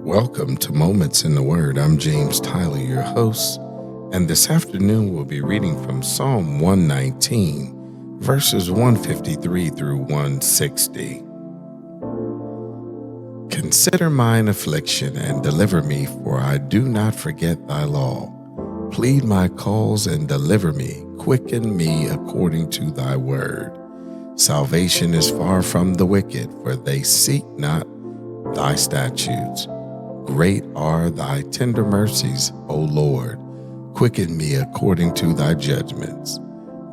Welcome to Moments in the Word. I'm James Tyler, your host, and this afternoon we'll be reading from Psalm 119, verses 153 through 160. Consider mine affliction and deliver me, for I do not forget thy law. Plead my cause and deliver me, quicken me according to thy word. Salvation is far from the wicked, for they seek not thy statutes. Great are thy tender mercies, O Lord. Quicken me according to thy judgments.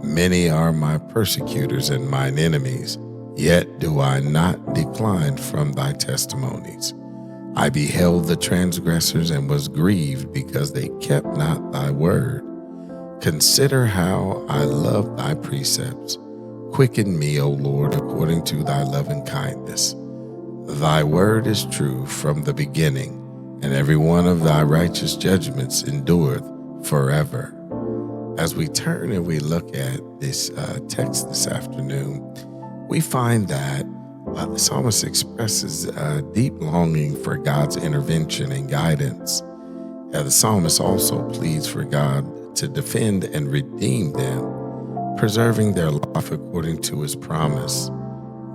Many are my persecutors and mine enemies, yet do I not decline from thy testimonies. I beheld the transgressors and was grieved because they kept not thy word. Consider how I love thy precepts. Quicken me, O Lord, according to thy loving kindness. Thy word is true from the beginning, and every one of thy righteous judgments endureth forever. As we turn and we look at this text this afternoon, we find that the psalmist expresses a deep longing for God's intervention and guidance. The psalmist also pleads for God to defend and redeem them, preserving their life according to his promise.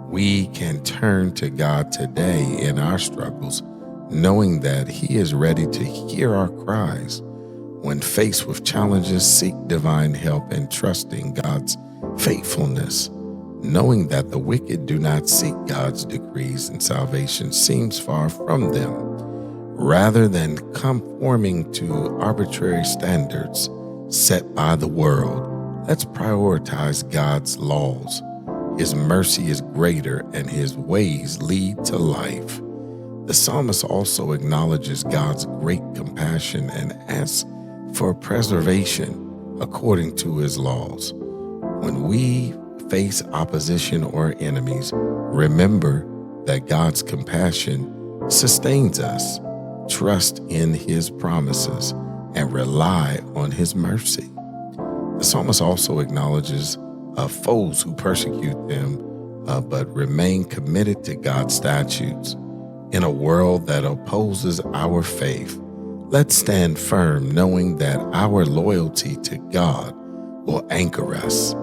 We can turn to God today in our struggles, knowing that he is ready to hear our cries. When faced with challenges, seek divine help and trusting God's faithfulness. Knowing that the wicked do not seek God's decrees and salvation seems far from them. Rather than conforming to arbitrary standards set by the world, let's prioritize God's laws. His mercy is greater and his ways lead to life. The psalmist also acknowledges God's great compassion and asks for preservation according to his laws. When we face opposition or enemies, remember that God's compassion sustains us. Trust in his promises and rely on his mercy. The psalmist also acknowledges foes who persecute them, but remain committed to God's statutes. In a world that opposes our faith, let's stand firm knowing that our loyalty to God will anchor us.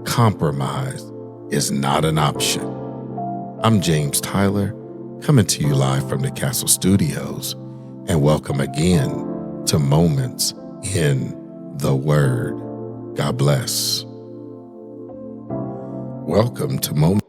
Compromise is not an option. I'm James Tyler, coming to you live from the Castle Studios, and welcome again to Moments in the Word. God bless. Welcome to Moments.